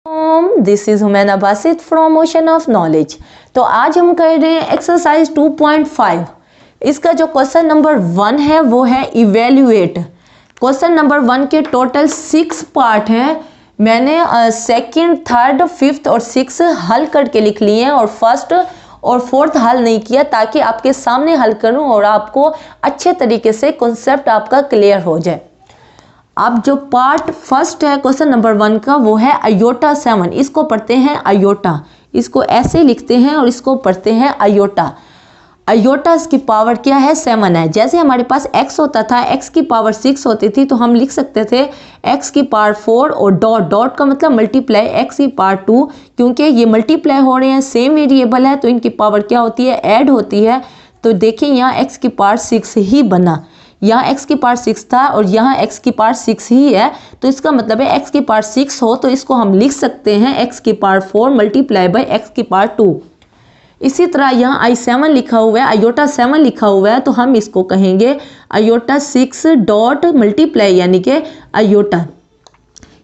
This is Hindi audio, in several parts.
This is हुमैना Basit from ocean of knowledge. तो आज हम कर रहे हैं एक्सरसाइज 2.5। इसका जो क्वेश्चन नंबर 1 है वो है इवेल्युएट। क्वेश्चन नंबर 1 के टोटल 6 पार्ट हैं। मैंने सेकंड, थर्ड, फिफ्थ और 6 हल करके लिख लिए हैं और फर्स्ट और फोर्थ हल नहीं किया ताकि आपके सामने हल करूं और आपको अच्छे तरीके से कॉन्सेप्ट आपका क्लियर हो जाए। अब जो पार्ट फर्स्ट है क्वेश्चन नंबर 1 का वो है आयोटा 7। इसको पढ़ते हैं आयोटा, इसको ऐसे लिखते हैं और इसको पढ़ते हैं आयोटा। आयोटा की पावर क्या है? 7 है। जैसे हमारे पास x होता था, x की पावर 6 होती थी तो हम लिख सकते थे x की पावर 4 और डॉट डॉट का मतलब मल्टीप्लाई x की पावर 2। क्योंकि ये मल्टीप्लाई हो रहे हैं, सेम वेरिएबल है तो इनकी पावर क्या होती है? ऐड होती है। तो देखिए यहाँ x की पावर 6 ही बना, यहाँ x की पावर 6 था और यहाँ x की पावर 6 ही है। तो इसका मतलब है x की पावर 6 हो तो इसको हम लिख सकते हैं x की पावर 4 मल्टीप्लाई बाई x की पावर 2। इसी तरह यहाँ i7 लिखा हुआ है, आयोटा 7 लिखा हुआ है तो हम इसको कहेंगे आयोटा 6 डॉट मल्टीप्लाई यानी कि आयोटा।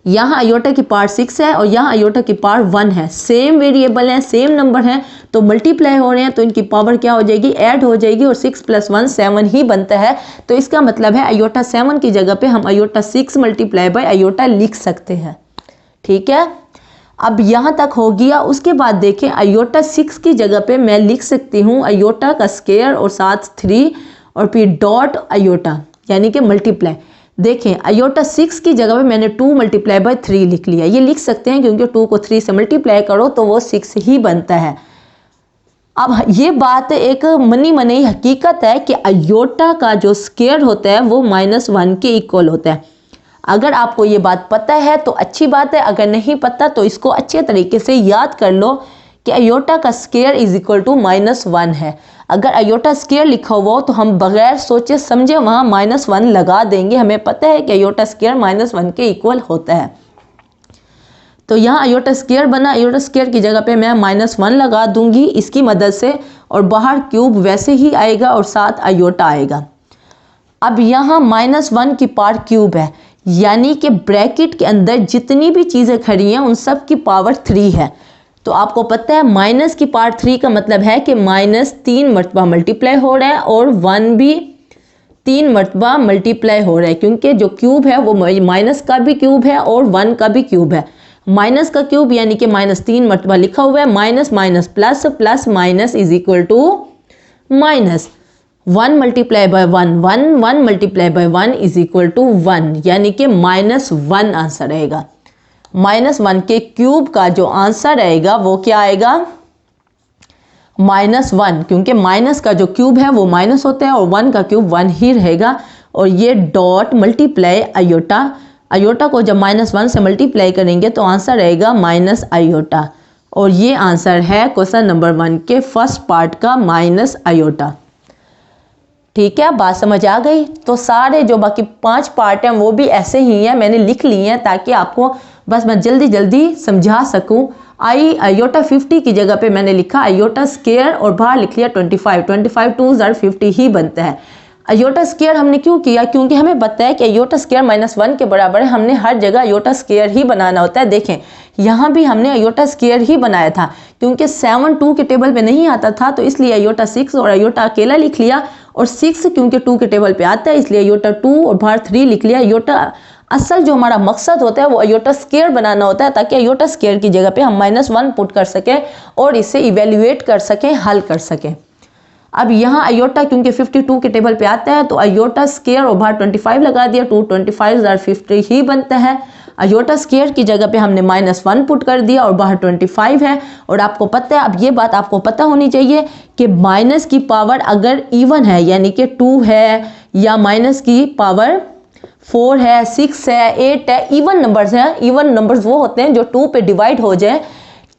यहाँ आयोटा की पावर 6 है और यहाँ आयोटा की पावर 1 है। सेम वेरिएबल है, सेम नंबर है तो मल्टीप्लाई हो रहे हैं तो इनकी पावर क्या हो जाएगी? ऐड हो जाएगी और 6 + 1 7 ही बनता है। तो इसका मतलब है आयोटा 7 की जगह पे हम आयोटा 6 मल्टीप्लाई बाई आयोटा लिख सकते हैं। ठीक है, अब यहाँ तक हो गया। उसके बाद देखें आयोटा 6 की जगह पे मैं लिख सकती हूँ आयोटा का स्क्वायर और साथ 3 और फिर डॉट आयोटा यानी कि मल्टीप्लाई। देखें आयोटा 6 की जगह पे मैंने 2 मल्टीप्लाई बाई 3 लिख लिया। ये लिख सकते हैं क्योंकि 2 को 3 से मल्टीप्लाई करो तो वो 6 ही बनता है। अब ये बात एक मनी मनी हकीकत है कि आयोटा का जो स्क्वायर होता है वो -1 के इक्वल होता है। अगर आपको ये बात पता है तो अच्छी बात है, अगर नहीं पता तो इसको अच्छे तरीके से याद कर लो कि आयोटा का स्क्वायर इज इक्वल टू -1 है। अगर आयोटा स्क्वायर लिखा हुआ हो तो हम बगैर सोचे समझे वहाँ -1 लगा देंगे। हमें पता है कि आयोटा स्क्वायर -1 के इक्वल होता है। तो यहाँ आयोटा स्क्वायर बना, आयोटा स्क्वायर की जगह पे मैं -1 लगा दूंगी इसकी मदद से और बाहर क्यूब वैसे ही आएगा और साथ आयोटा आएगा। अब यहाँ -1 की पावर क्यूब है यानी कि ब्रैकेट के अंदर जितनी भी चीज़ें खड़ी हैं उन सब की पावर 3 है। तो आपको पता है माइनस की पावर 3 का मतलब है कि -3 मरतबा मल्टीप्लाई हो रहा है और 1 भी 3 मरतबा मल्टीप्लाई हो रहा है क्योंकि जो क्यूब है वो माइनस का भी क्यूब है और 1 का भी क्यूब है। माइनस का क्यूब यानी कि -3 मरतबा लिखा हुआ है। Minus minus plus, plus minus is equal to minus. 1 multiply by 1 1, 1 multiply by 1 is equal to 1 यानी कि -1 आंसर रहेगा। -1 के क्यूब का जो आंसर रहेगा वो क्या आएगा? -1 क्योंकि माइनस का जो क्यूब है वो माइनस होता है और 1 का क्यूब 1 ही रहेगा। और ये डॉट मल्टीप्लाई आयोटा, आयोटा को जब -1 से मल्टीप्लाई करेंगे तो आंसर रहेगा माइनस आयोटा। और ये आंसर है क्वेश्चन नंबर 1 के फर्स्ट पार्ट का माइनस आयोटा। ठीक है, बात समझ आ गई? तो सारे जो बाकी 5 पार्ट हैं वो भी ऐसे ही हैं, मैंने लिख लिए हैं ताकि आपको बस मैं जल्दी जल्दी समझा सकूं। आयोटा 50 की जगह पे मैंने लिखा आयोटा स्क्वायर और बाहर लिख लिया 25। 25 2 * 50 ही बनता है। आयोटा स्क्वायर हमने क्यों किया? क्योंकि हमें पता है कि आयोटा स्क्वायर -1 के बराबर है। हमने हर जगह आयोटा स्क्वायर ही बनाना होता है। देखें यहाँ भी हमने आयोटा स्क्वायर ही बनाया था क्योंकि 7 2 के टेबल पे नहीं आता था तो इसलिए आयोटा 6 और आयोटा अकेला लिख लिया और 6 क्योंकि 2 के टेबल पे आता है इसलिए आयोटा 2 और बाहर 3 लिख लिया। आयोटा असल जो हमारा मकसद होता है वो आयोटा स्क्वायर बनाना होता है ताकि आयोटा स्क्वायर की जगह पे हम -1 पुट कर सकें और इसे इवेल्युएट कर सकें, हल कर सकें। अब यहाँ आयोटा क्योंकि 52 के टेबल पे आता है तो आयोटा स्क्वायर और बाहर 25 लगा दिया। 2 25 * 50 ही बनता है। आयोटा स्क्वायर की जगह पे हमने -1 पुट कर दिया और बाहर 25 है। और आपको पता है, अब ये बात आपको पता होनी चाहिए कि माइनस की पावर अगर इवन है यानी कि 2 है या माइनस की पावर 4 है, 6 है, 8 है, इवन नंबर्स हैं। इवन नंबर्स वो होते हैं जो 2 पे डिवाइड हो जाए।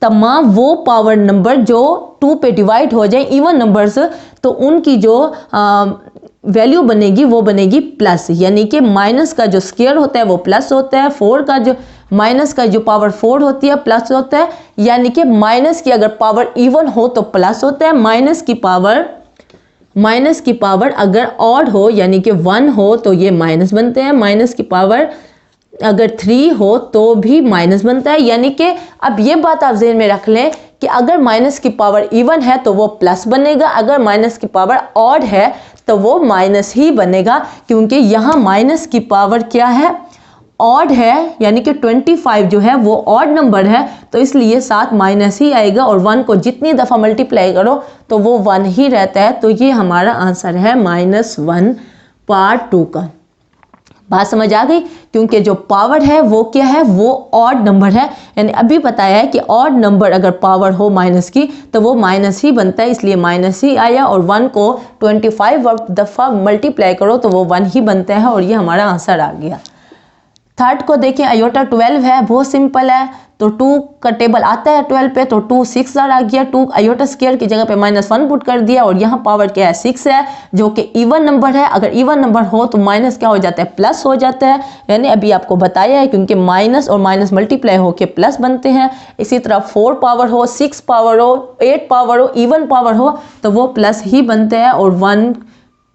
तमाम वो पावर नंबर जो 2 पे डिवाइड हो जाए इवन नंबर्स तो उनकी जो वैल्यू बनेगी वो बनेगी प्लस यानी कि माइनस का जो स्क्वायर होता है वो प्लस होता है। 4 का जो माइनस का जो पावर 4 होती है प्लस होता है यानी कि माइनस की अगर पावर इवन हो तो प्लस होता है। माइनस की पावर अगर ऑड हो यानी कि 1 हो तो ये माइनस बनते हैं। माइनस की पावर अगर 3 हो तो भी माइनस बनता है, यानी कि अब ये बात आप ज़हन में रख लें कि अगर माइनस की पावर इवन है तो वो प्लस बनेगा, अगर माइनस की पावर ऑड है तो वो माइनस ही बनेगा, क्योंकि यहाँ माइनस की पावर क्या है, ऑड है, यानी कि 25 जो है वो ऑड नंबर है, तो इसलिए साथ माइनस ही आएगा और 1 को जितनी दफ़ा मल्टीप्लाई करो तो वो 1 ही रहता है। तो ये हमारा आंसर है -1 पार्ट 2 का। बात समझ आ गई, क्योंकि जो पावर है वो क्या है, वो ऑड नंबर है, यानी अभी बताया है कि ऑड नंबर अगर पावर हो माइनस की तो वो माइनस ही बनता है, इसलिए माइनस ही आया, और 1 को 25 दफ़ा मल्टीप्लाई करो तो वो 1 ही बनता है, और ये हमारा आंसर आ गया। थर्ड को देखें, आयोटा 12 है, बहुत सिंपल है, तो 2 का टेबल आता है 12 पे, तो 2 6 आ गया, 2 आयोटा स्क्वायर की जगह पे -1 पुट कर दिया, और यहाँ पावर क्या है 6 है, जो कि इवन नंबर है, अगर इवन नंबर हो तो माइनस क्या हो जाता है, प्लस हो जाता है, यानी अभी आपको बताया है, क्योंकि माइनस और माइनस मल्टीप्लाई होके प्लस बनते हैं। इसी तरह 4 पावर हो, 6 पावर हो, 8 पावर हो, इवन पावर हो तो वो प्लस ही बनते हैं, और 1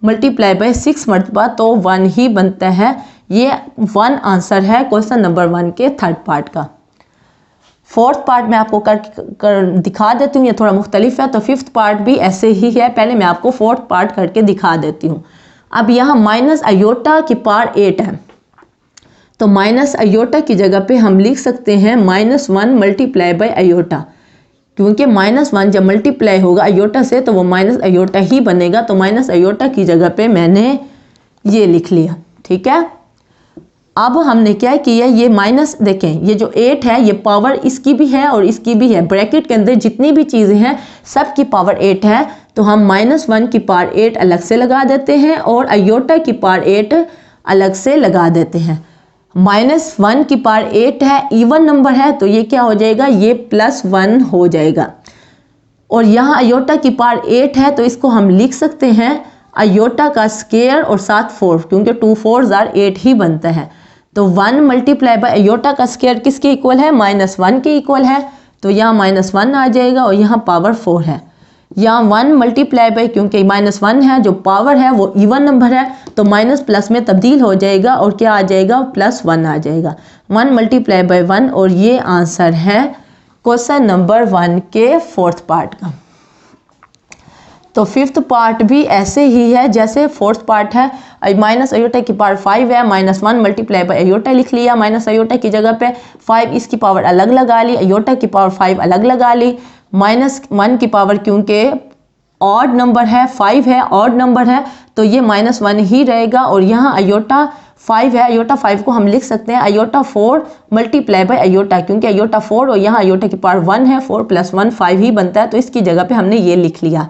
मल्टीप्लाई बाय 6 मरतबा तो 1 ही बनता है। ये 1 आंसर है क्वेश्चन नंबर 1 के थर्ड पार्ट का। फोर्थ पार्ट मैं आपको कर दिखा देती हूँ, ये थोड़ा मुख्तलिफ है, तो फिफ्थ पार्ट भी ऐसे ही है, पहले मैं आपको फोर्थ पार्ट करके दिखा देती हूँ। अब यहाँ माइनस अयोटा की पावर 8 है, तो माइनस अयोटा की जगह पे हम लिख सकते हैं -1 मल्टीप्लाई बाय अयोटा, क्योंकि -1 जब मल्टीप्लाई होगा अयोटा से तो वो माइनस अयोटा ही बनेगा, तो माइनस अयोटा की जगह पे मैंने ये लिख लिया। ठीक है, अब हमने क्या किया, ये माइनस देखें, ये जो 8 है ये पावर इसकी भी है और इसकी भी है, ब्रैकेट के अंदर जितनी भी चीज़ें हैं सब की पावर 8 है, तो हम -1 की पावर 8 अलग से लगा देते हैं और अयोटा की पावर 8 अलग से लगा देते हैं। -1 की पावर 8 है, इवन नंबर है, तो ये क्या हो जाएगा, ये +1 हो जाएगा, और यहाँ अयोटा की पावर 8 है, तो इसको हम लिख सकते हैं अयोटा का स्क्वायर और साथ 4, क्योंकि 2 4 8 ही बनता है, तो 1 मल्टीप्लाई बाय अयोटा का स्क्वायर किसके इक्वल है, -1 के इक्वल है, तो यहाँ -1 आ जाएगा, और यहाँ पावर 4 है, यहाँ 1 मल्टीप्लाई बाय, क्योंकि -1 है, जो पावर है वो इवन नंबर है, तो माइनस प्लस में तब्दील हो जाएगा और क्या आ जाएगा, +1 आ जाएगा, 1 मल्टीप्लाई बाय 1, और ये आंसर है क्वेश्चन नंबर 1 के फोर्थ पार्ट का। तो फिफ्थ पार्ट भी ऐसे ही है जैसे फोर्थ पार्ट है, माइनस अयोटा की पावर 5 है, -1 मल्टीप्लाई बाय अयोटा लिख लिया, माइनस अयोटा की जगह पे 5 इसकी पावर अलग लगा ली, अयोटा की पावर 5 अलग लगा ली, -1 की पावर क्योंकि ऑड नंबर है, 5 है, ऑड नंबर है, तो ये -1 ही रहेगा, और यहाँ अयोटा 5 है, अयोटा 5 को हम लिख सकते हैं अयोटा 4 मल्टीप्लाई बाय अयोटा, क्योंकि अयोटा 4 और यहाँ अयोटा की पावर 1 है, 4 + 1 5 ही बनता है, तो इसकी जगह पे हमने ये लिख लिया।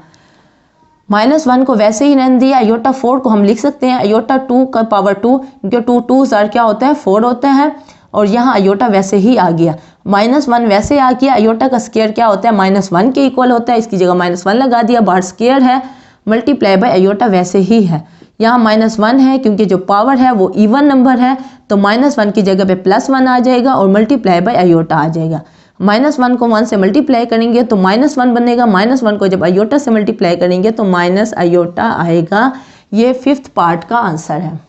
-1 को वैसे ही रहने दिया, अयोटा 4 को हम लिख सकते हैं अयोटा 2 का पावर 2, क्योंकि 2 2 क्या होता है, 4 होता है, और यहाँ अयोटा वैसे ही आ गया, -1 वैसे आ गया, अयोटा का स्क्वायर क्या होता है, -1 के इक्वल होता है, इसकी जगह -1 लगा दिया, बाहर स्क्वायर है, मल्टीप्लाई बाय अयोटा वैसे ही है, यहाँ -1 है, क्योंकि जो पावर है वो इवन नंबर है, तो -1 की जगह पे +1 आ जाएगा और मल्टीप्लाई बाय अयोटा आ जाएगा। -1 को 1 से मल्टीप्लाई करेंगे तो -1 बनेगा, -1 को जब अयोटा से मल्टीप्लाई करेंगे तो माइनस अयोटा आएगा। ये फिफ्थ पार्ट का आंसर है।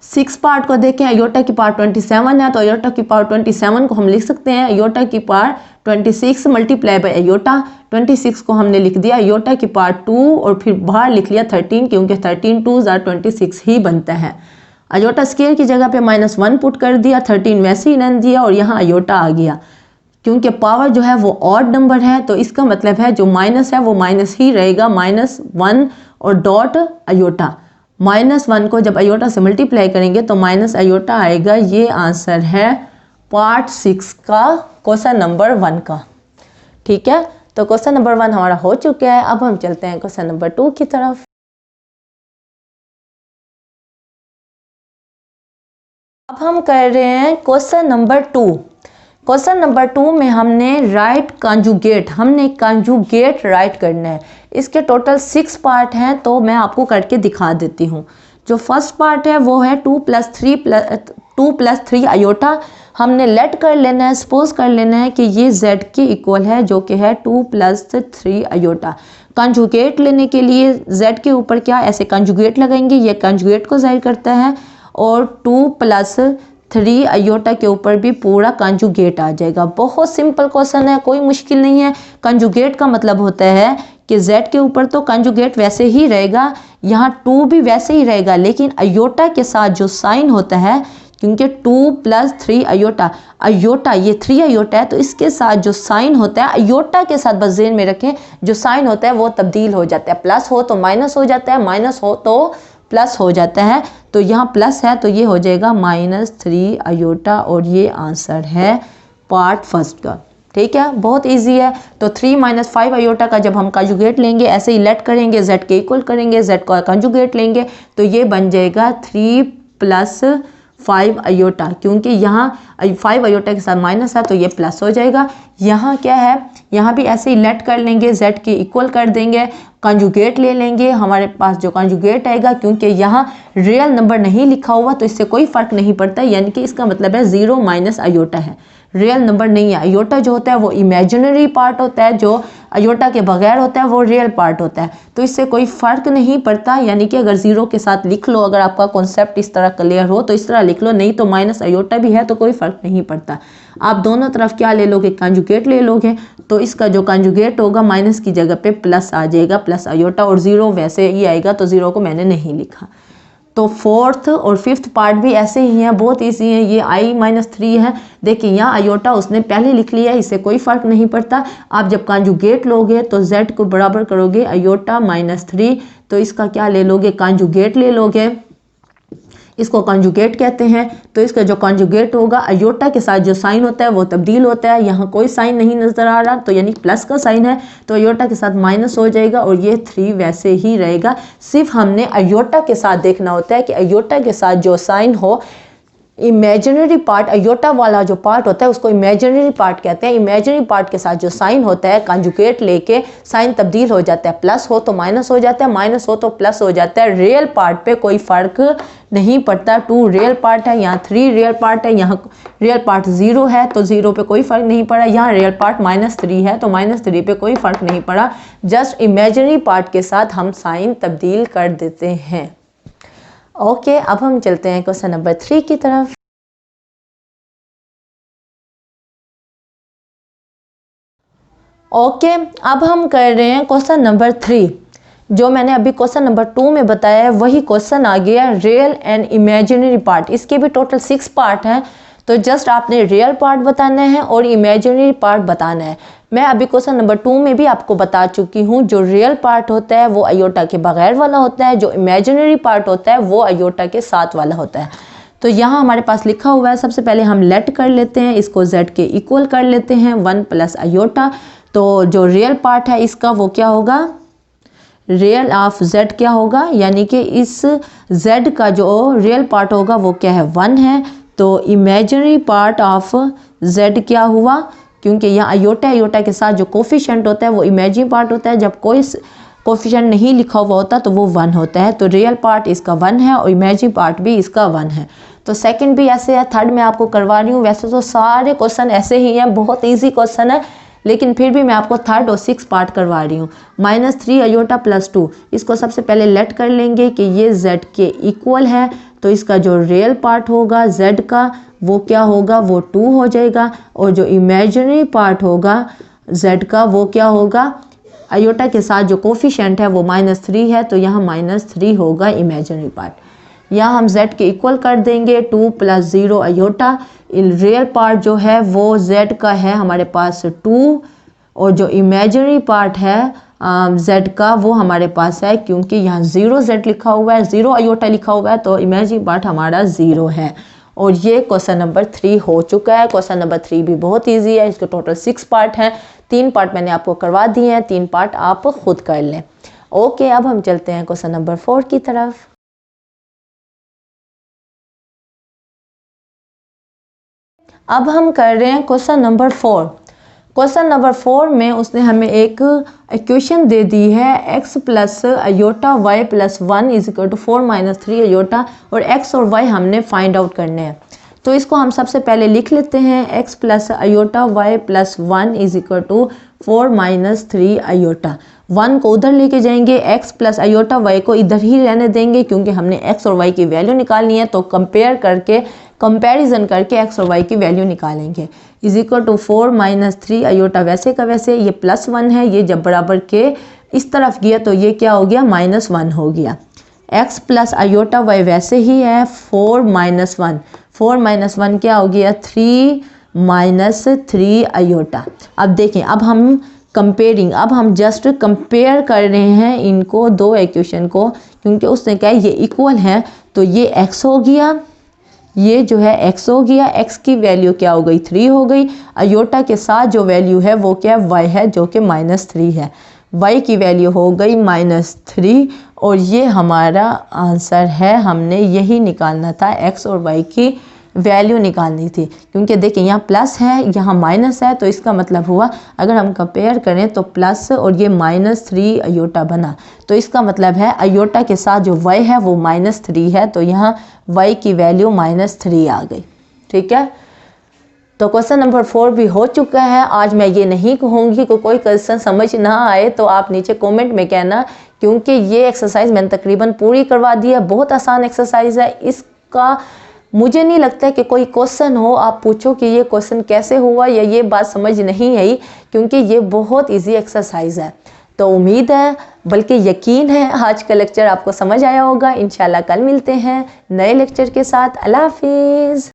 सिक्स पार्ट को देखें, अयोटा की पावर 27 है, तो अयोटा की पावर 27 को हम लिख सकते हैं अयोटा की पावर 26 मल्टीप्लाई बाय अयोटा, 26 को हमने लिख दिया अयोटा की पावर 2 और फिर बाहर लिख लिया 13, क्योंकि 13 2 26 ही बनता है। अयोटा स्क्वायर की जगह पे -1 पुट कर दिया, 13 वैसे ही रहने दिया, और यहाँ अयोटा आ गया, क्योंकि पावर जो है वो ऑड नंबर है, तो इसका मतलब है जो माइनस है वो माइनस ही रहेगा, -1 और डॉट अयोटा, -1 को जब अयोटा से मल्टीप्लाई करेंगे तो माइनस अयोटा आएगा। ये आंसर है पार्ट 6 का क्वेश्चन नंबर 1 का। ठीक है, तो क्वेश्चन नंबर 1 हमारा हो चुका है। अब हम चलते हैं क्वेश्चन नंबर 2 की तरफ। अब हम कर रहे हैं क्वेश्चन नंबर 2। क्वेश्चन नंबर 2 में हमने राइट कंजुगेट, हमने कंजुगेट राइट करना है। इसके टोटल 6 पार्ट हैं, तो मैं आपको करके दिखा देती हूँ। जो फर्स्ट पार्ट है वो है 2 + 3 अयोटा। हमने लेट कर लेना है, सपोज कर लेना है कि ये z के इक्वल है, जो कि है 2 + 3 अयोटा। कंजुगेट लेने के लिए z के ऊपर क्या ऐसे कंजुगेट लगाएंगे, ये कंजुगेट को जाहिर करता है, और 2 प्लस 3 अयोटा के ऊपर भी पूरा कंजुगेट आ जाएगा। बहुत सिंपल क्वेश्चन है, कोई मुश्किल नहीं है। कंजुगेट का मतलब होता है कि z के ऊपर तो कंजुगेट वैसे ही रहेगा, यहाँ 2 भी वैसे ही रहेगा, लेकिन अयोटा के साथ जो साइन होता है, क्योंकि 2 प्लस 3 अयोटा, अयोटा ये 3 अयोटा है, तो इसके साथ जो साइन होता है अयोटा के साथ बस ज़हन में रखें, जो साइन होता है वो तब्दील हो जाता है। प्लस हो तो माइनस हो जाता है, माइनस हो तो प्लस हो जाता है। तो यहाँ प्लस है तो ये हो जाएगा -3 अयोटा, और ये आंसर है पार्ट फर्स्ट का। ठीक है, बहुत इजी है। तो 3 - 5 अयोटा का जब हम कंजुगेट लेंगे, ऐसे ही लेट करेंगे, z के इक्वल करेंगे, z का कंजुगेट लेंगे, तो ये बन जाएगा 3 प्लस 5 अयोटा, क्योंकि यहाँ 5 अयोटा के साथ माइनस है तो ये प्लस हो जाएगा। यहाँ क्या है, यहाँ भी ऐसे ही लेट कर लेंगे, z के इक्वल कर देंगे, कंजुगेट ले लेंगे, हमारे पास जो कंजुगेट आएगा, क्योंकि यहाँ रियल नंबर नहीं लिखा हुआ तो इससे कोई फ़र्क नहीं पड़ता, यानी कि इसका मतलब है 0 माइनस अयोटा है, रियल नंबर नहीं है। अयोटा जो होता है वो इमेजिनरी पार्ट होता है, जो अयोटा के बगैर होता है वो रियल पार्ट होता है, तो इससे कोई फ़र्क नहीं पड़ता। यानी कि अगर 0 के साथ लिख लो, अगर आपका कॉन्सेप्ट इस तरह क्लियर हो तो इस तरह लिख लो, नहीं तो माइनस अयोटा भी है तो कोई फ़र्क नहीं पड़ता। आप दोनों तरफ क्या ले लोगे, कंजुगेट ले लोगे, तो इसका जो कंजुगेट होगा माइनस की जगह पे प्लस आ जाएगा, प्लस अयोटा, और 0 वैसे ही आएगा, तो 0 को मैंने नहीं लिखा। तो फोर्थ और फिफ्थ पार्ट भी ऐसे ही हैं, बहुत ईजी है। ये i-3 है, देखिए यहाँ अयोटा उसने पहले लिख लिया है, इससे कोई फ़र्क नहीं पड़ता। आप जब कंजुगेट लोगे तो z को बराबर करोगे अयोटा -3, तो इसका क्या ले लोगे, कंजुगेट ले लोगे, इसको कंजुगेट कहते हैं। तो इसका जो कंजुगेट होगा, अयोटा के साथ जो साइन होता है वो तब्दील होता है, यहाँ कोई साइन नहीं नज़र आ रहा, तो यानी प्लस का साइन है, तो अयोटा के साथ माइनस हो जाएगा, और ये 3 वैसे ही रहेगा। सिर्फ हमने अयोटा के साथ देखना होता है कि अयोटा के साथ जो साइन हो, इमेजिनरी पार्ट, अयोटा वाला जो पार्ट होता है उसको इमेजिनरी पार्ट कहते हैं। इमेजिनरी पार्ट के साथ जो साइन होता है, कंजुगेट लेके साइन तब्दील हो जाता है, प्लस हो तो माइनस हो जाता है, माइनस हो तो प्लस हो जाता है। रियल पार्ट पे कोई फ़र्क नहीं पड़ता। 2 रियल पार्ट है, यहाँ 3 रियल पार्ट है, यहाँ रियल पार्ट 0 है तो 0 पे कोई फ़र्क नहीं पड़ा, यहाँ रियल पार्ट -3 है तो -3 पे कोई फ़र्क नहीं पड़ा। जस्ट इमेजिनरी पार्ट के साथ हम साइन तब्दील कर देते हैं। ओके, अब हम चलते हैं क्वेश्चन नंबर 3 की तरफ। ओके, अब हम कर रहे हैं क्वेश्चन नंबर 3। जो मैंने अभी क्वेश्चन नंबर 2 में बताया है वही क्वेश्चन आ गया, रियल एंड इमेजिनरी पार्ट। इसके भी टोटल 6 पार्ट हैं, तो जस्ट आपने रियल पार्ट बताना है और इमेजिनरी पार्ट बताना है। मैं अभी क्वेश्चन नंबर 2 में भी आपको बता चुकी हूँ, जो रियल पार्ट होता है वो अयोटा के बगैर वाला होता है, जो इमेजिनरी पार्ट होता है वो अयोटा के साथ वाला होता है। तो यहाँ हमारे पास लिखा हुआ है, सबसे पहले हम लेट कर लेते हैं, इसको z के इक्वल कर लेते हैं 1 प्लस अयोटा। तो जो रियल पार्ट है इसका वो क्या होगा, रियल ऑफ z क्या होगा, यानी कि इस z का जो रियल पार्ट होगा वो क्या है, 1 है। तो इमेजिनरी पार्ट ऑफ z क्या हुआ, क्योंकि यहाँ अयोटा के साथ जो कोफिशिएंट होता है वो इमेजिनरी पार्ट होता है, जब कोई कोफिशिएंट नहीं लिखा हुआ होता तो वो 1 होता है। तो रियल पार्ट इसका 1 है और इमेजिनरी पार्ट भी इसका 1 है। तो सेकंड भी ऐसे है, थर्ड में आपको करवा रही हूँ। वैसे तो सारे क्वेश्चन ऐसे ही हैं, बहुत ईजी क्वेश्चन है, लेकिन फिर भी मैं आपको थर्ड और 6 पार्ट करवा रही हूँ। -3 अयोटा प्लस 2, इसको सबसे पहले लेट कर लेंगे कि ये z के इक्वल है, तो इसका जो रियल पार्ट होगा z का वो क्या होगा, वो 2 हो जाएगा, और जो इमेजिनरी पार्ट होगा z का वो क्या होगा, अयोटा के साथ जो कोफिशिएंट है वो -3 है, तो यहाँ -3 होगा इमेजिनरी पार्ट। यहाँ हम z के इक्वल कर देंगे 2 + 0 अयोटा। रियल पार्ट जो है वो z का है हमारे पास 2, और जो इमेजिनरी पार्ट है z का वो हमारे पास है, क्योंकि यहाँ 0 z लिखा हुआ है, 0 अयोटा लिखा हुआ है, तो इमेजिनरी पार्ट हमारा 0 है। और ये क्वेश्चन नंबर 3 हो चुका है। क्वेश्चन नंबर 3 भी बहुत ईजी है, इसके टोटल 6 पार्ट हैं, 3 पार्ट मैंने आपको करवा दिए हैं, 3 पार्ट आप खुद कर लें। ओके, अब हम चलते हैं क्वेश्चन नंबर 4 की तरफ। अब हम कर रहे हैं क्वेश्चन नंबर 4। क्वेश्चन नंबर 4 में उसने हमें एक इक्वेशन दे दी है, x + अयोटा y + 1 = 4 - 3 अयोटा, और x और y हमने फाइंड आउट करने हैं। तो इसको हम सबसे पहले लिख लेते हैं x plus iota y plus 1 is equal to 4 minus 3 iota. 1 को उधर लेके जाएंगे, x प्लस आयोटा वाई को इधर ही रहने देंगे क्योंकि हमने x और y की वैल्यू निकालनी है। तो कंपैरिजन करके x और y की वैल्यू निकालेंगे। Is equal to 4 minus 3 iota, वैसे का वैसे ये प्लस 1 है, ये जब बराबर के इस तरफ गया तो ये क्या हो गया, -1 हो गया। x प्लस आयोटा वाई वैसे ही है 4 माइनस 1, 4 माइनस 1 क्या हो गया 3 माइनस 3 आयोटा। अब देखें, अब हम जस्ट कंपेयर कर रहे हैं इनको, दो इक्वेशन को, क्योंकि उसने कहा ये इक्वल है। तो ये x हो गया, ये जो है x हो गया, x की वैल्यू क्या हो गई 3 हो गई। आयोटा के साथ जो वैल्यू है वो क्या y है, जो कि -3 है। y की वैल्यू हो गई -3 और ये हमारा आंसर है। हमने यही निकालना था, x और y की वैल्यू निकालनी थी, क्योंकि देखिए यहाँ प्लस है यहाँ माइनस है, तो इसका मतलब हुआ अगर हम कंपेयर करें तो प्लस और ये -3 आयोटा बना। तो इसका मतलब है आयोटा के साथ जो y है वो -3 है, तो यहाँ y की वैल्यू -3 आ गई। ठीक है, तो क्वेश्चन नंबर 4 भी हो चुका है। आज मैं ये नहीं कहूँगी कि कोई क्वेश्चन समझ ना आए तो आप नीचे कमेंट में कहना, क्योंकि ये एक्सरसाइज मैंने तकरीबन पूरी करवा दी है। बहुत आसान एक्सरसाइज है, इसका मुझे नहीं लगता कि कोई क्वेश्चन हो आप पूछो कि ये क्वेश्चन कैसे हुआ या ये बात समझ नहीं आई, क्योंकि ये बहुत इजी एक्सरसाइज है। तो उम्मीद है, बल्कि यकीन है, आज का लेक्चर आपको समझ आया होगा। इंशाल्लाह कल मिलते हैं नए लेक्चर के साथ। अल्लाह हाफिज़।